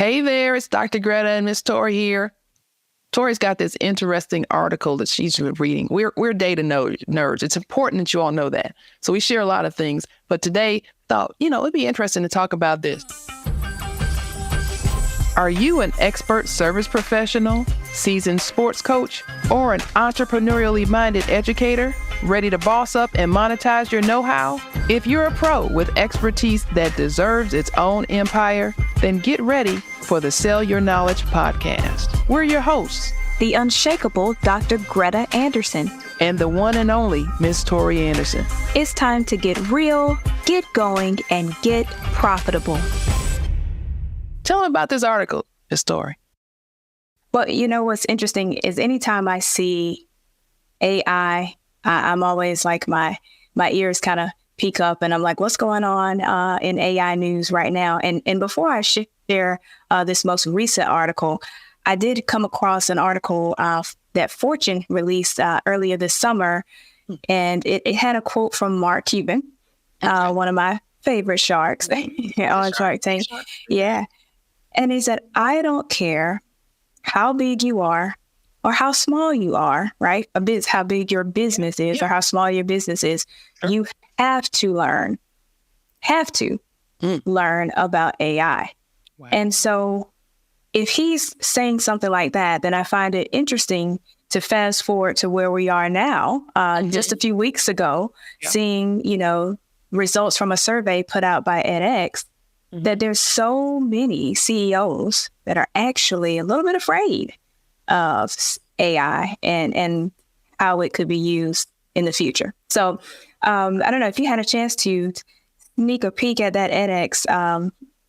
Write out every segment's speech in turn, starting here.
Hey there, it's Dr. Greta and Miss Tori here. Tori's got this interesting article that she's been reading. We're data nerds. It's important that you all know that. So we share a lot of things. But today, thought, it'd be interesting to talk about this. Are you an expert service professional, seasoned sports coach, or an entrepreneurially minded educator ready to boss up and monetize your know-how? If you're a pro with expertise that deserves its own empire, then get ready for the Sell Your Knowledge podcast. We're your hosts, the unshakable Dr. Greta Anderson, and the one and only Miss Tori Anderson. It's time to get real, get going, and get profitable. Tell them about this article, Miss Tori. Well, what's interesting is anytime I see AI, I'm always like my ears kind of peek up and I'm like, what's going on in AI news right now? And before I share this most recent article, I did come across an article that Fortune released earlier this summer, and it had a quote from Mark Cuban, one of my favorite sharks on Shark Tank. Yeah. And he said, I don't care how big you are or how small you are, right? How big your business is or how small your business is. Sure. You have to learn about AI. Wow. And so if he's saying something like that, then I find it interesting to fast forward to where we are now, just a few weeks ago, seeing, results from a survey put out by edX, that there's so many CEOs that are actually a little bit afraid of AI and how it could be used in the future. So I don't know if you had a chance to sneak a peek at that edX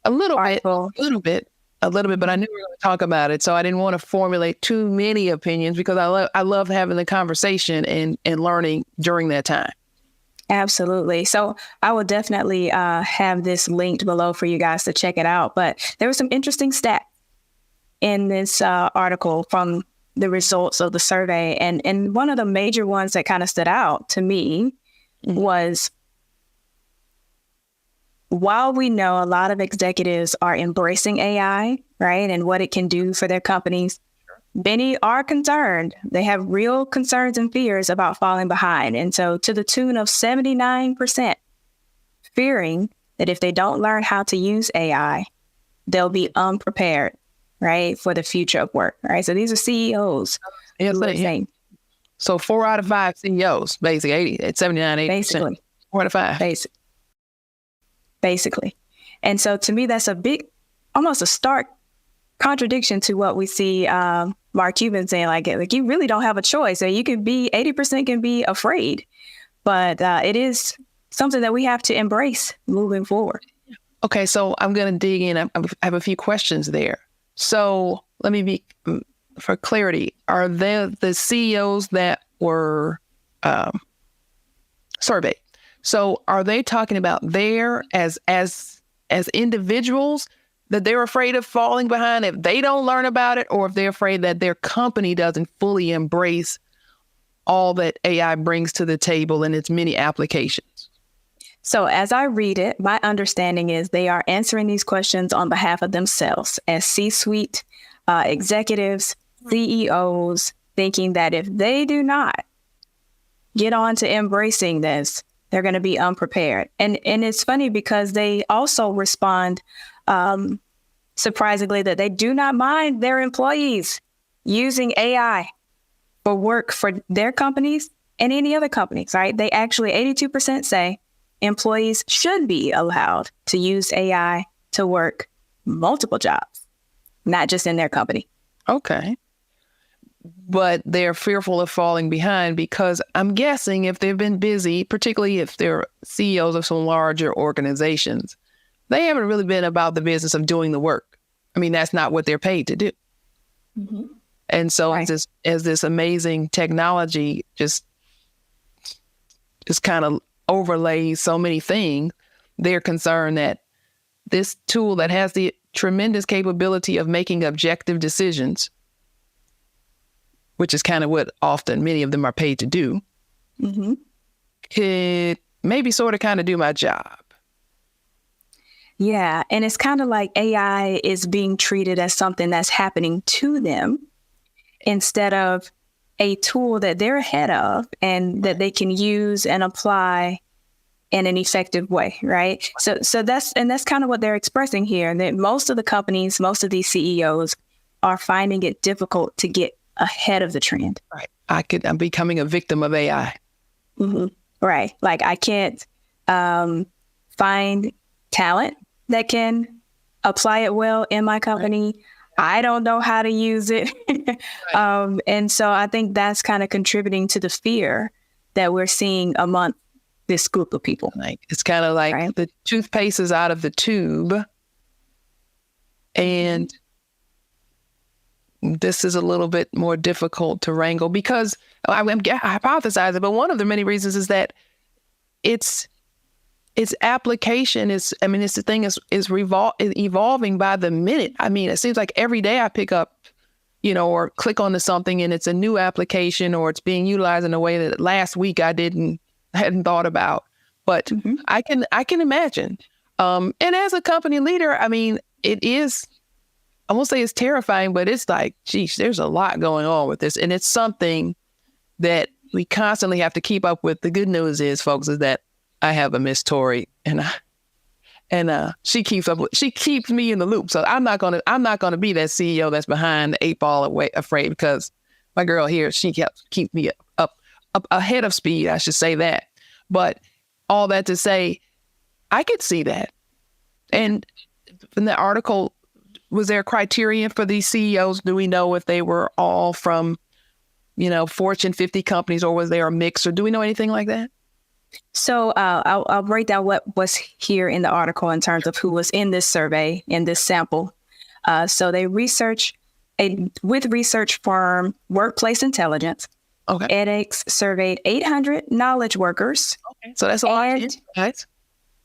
a little bit, but I knew we were going to talk about it. So I didn't want to formulate too many opinions because I love having the conversation and learning during that time. Absolutely. So I will definitely have this linked below for you guys to check it out. But there were some interesting stats in this article from the results of the survey. And one of the major ones that kind of stood out to me was, while we know a lot of executives are embracing AI, right, and what it can do for their companies, many are concerned. They have real concerns and fears about falling behind. And so to the tune of 79%, fearing that if they don't learn how to use AI, they'll be unprepared, right, for the future of work, right? So these are CEOs. Saying. So 4 out of 5 CEOs, basically 79, 80%. Basically. 4 out of 5. Basically. And so to me, that's almost a stark contradiction to what we see Mark Cuban saying, like you really don't have a choice. So you can be 80% can be afraid, but it is something that we have to embrace moving forward. Okay, so I'm going to dig in. I have a few questions there. So let me be, for clarity, are they the CEOs that were surveyed? So are they talking about there as individuals that they're afraid of falling behind if they don't learn about it, or if they're afraid that their company doesn't fully embrace all that AI brings to the table in its many applications? So as I read it, my understanding is they are answering these questions on behalf of themselves as C-suite executives, CEOs, thinking that if they do not get on to embracing this, they're going to be unprepared. And it's funny because they also respond surprisingly that they do not mind their employees using AI for work for their companies and any other companies, right? They actually, 82% say employees should be allowed to use AI to work multiple jobs, not just in their company. Okay. But they're fearful of falling behind because I'm guessing if they've been busy, particularly if they're CEOs of some larger organizations, they haven't really been about the business of doing the work. I mean, that's not what they're paid to do. Mm-hmm. And so right. as this amazing technology just kind of overlays so many things, they're concerned that this tool that has the tremendous capability of making objective decisions, which is kind of what often many of them are paid to do, could maybe sort of kind of do my job. Yeah. And it's kind of like AI is being treated as something that's happening to them instead of a tool that they're ahead of and that they can use and apply in an effective way, right? So that's kind of what they're expressing here, that most of the companies, most of these CEOs are finding it difficult to get ahead of the trend. Right. I'm becoming a victim of AI. Mm-hmm. Right. Like I can't find talent that can apply it well in my company. Right. I don't know how to use it. Right. And so I think that's kind of contributing to the fear that we're seeing among this group of people. Like it's kind of like right? The toothpaste is out of the tube, and this is a little bit more difficult to wrangle because I'm hypothesizing, but one of the many reasons is that its application is, I mean, it's the thing is evolving by the minute. I mean, it seems like every day I pick up, or click onto something and it's a new application or it's being utilized in a way that last week I hadn't thought about. But I can imagine. And as a company leader, I mean, it is, I won't say it's terrifying, but it's like, geez, there's a lot going on with this. And it's something that we constantly have to keep up with. The good news is, folks, is that I have a Miss Tori and she keeps me in the loop. So I'm not gonna be that CEO that's behind the 8 ball afraid, because my girl here, she keeps me up ahead of speed. I should say that. But all that to say, I could see that. And in the article, was there a criterion for these CEOs? Do we know if they were all from, Fortune 50 companies, or was there a mix, or do we know anything like that? So I'll break down what was here in the article in terms of who was in this survey, in this sample. So they research with research firm Workplace Intelligence. Okay. edX surveyed 800 knowledge workers. Okay. So that's a lot. Right.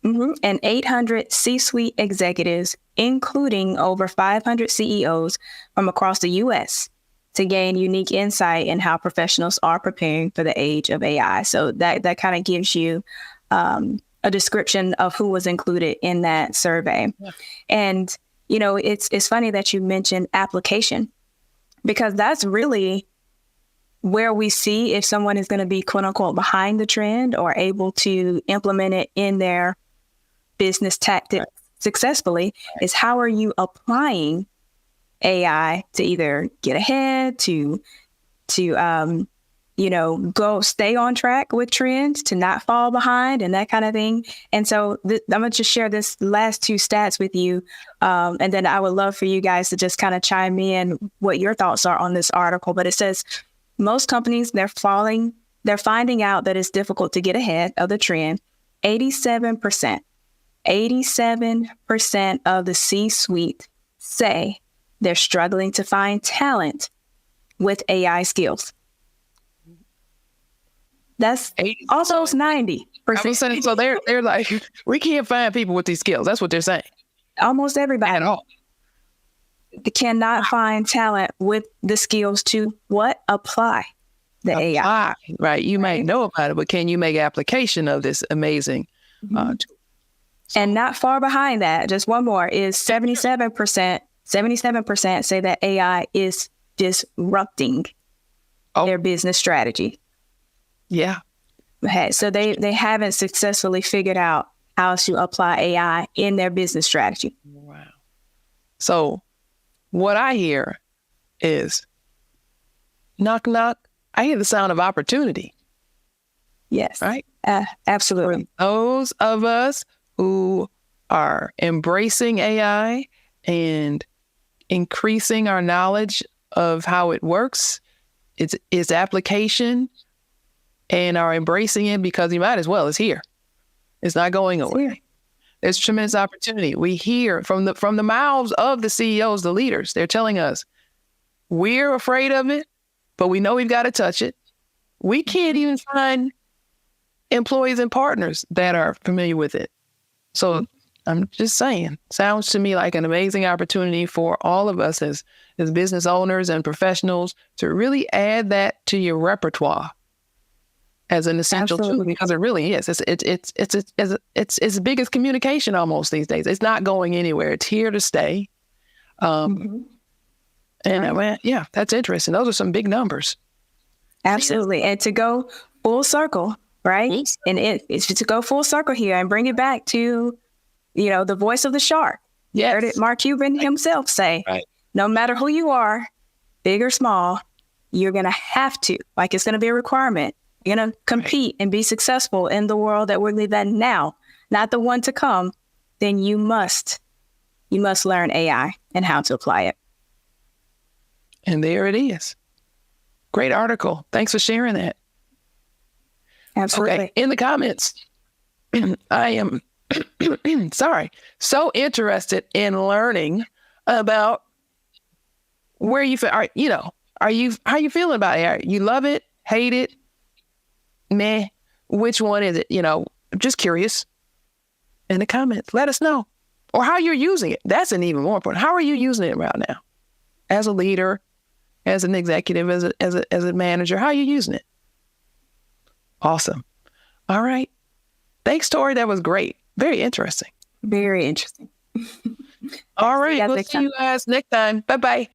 And 800 C-suite executives, including over 500 CEOs from across the U.S., to gain unique insight in how professionals are preparing for the age of AI. So that kind of gives you a description of who was included in that survey. Yeah. And, it's funny that you mentioned application, because that's really where we see if someone is going to be, quote unquote, behind the trend or able to implement it in their business tactics successfully, is how are you applying AI to either get ahead, to go stay on track with trends, to not fall behind, and that kind of thing. And so I'm going to just share this last 2 stats with you. And then I would love for you guys to just kind of chime in what your thoughts are on this article. But it says most companies, they're finding out that it's difficult to get ahead of the trend. 87% of the C-suite say they're struggling to find talent with AI skills. That's almost 90%. So they're like, we can't find people with these skills. That's what they're saying. Almost everybody. At all. They cannot find talent with the skills to what? Apply the AI. Right. You might know about it, but can you make application of this amazing tool? And not far behind that, just one more, is 77% say that AI is disrupting their business strategy. Yeah. Okay, so they haven't successfully figured out how to apply AI in their business strategy. Wow. So what I hear is knock, knock. I hear the sound of opportunity. Yes. Right? Absolutely. For those of us who are embracing AI and increasing our knowledge of how it works, its application, and are embracing it, because you might as well, it's here. It's not going away. There's tremendous opportunity. We hear from the mouths of the CEOs, the leaders. They're telling us, we're afraid of it, but we know we've got to touch it. We can't even find employees and partners that are familiar with it. So I'm just saying, sounds to me like an amazing opportunity for all of us as business owners and professionals to really add that to your repertoire. as an essential tool, Absolutely. because it really is. It's as big as communication almost these days. It's not going anywhere. It's here to stay. And yeah, that's interesting. Those are some big numbers. Absolutely. And to go full circle, right? Yes. And it's to go full circle here and bring it back to, the voice of the shark. Yes. Heard it Mark Cuban himself say, no matter who you are, big or small, you're going to have to, like it's going to be a requirement. You're going to compete and be successful in the world that we're living in now, not the one to come. Then you must learn AI and how to apply it. And there it is. Great article. Thanks for sharing that. Absolutely. Okay. In the comments, I am so interested in learning about where you feel. How are you feeling about AI? You love it, hate it, meh? Which one is it? I'm just curious. In the comments, let us know, or how you're using it. That's an even more important. How are you using it right now, as a leader, as an executive, as a manager? How are you using it? Awesome. All right. Thanks, Tori. That was great. Very interesting. Very interesting. All right. We'll see you guys next time. Bye-bye.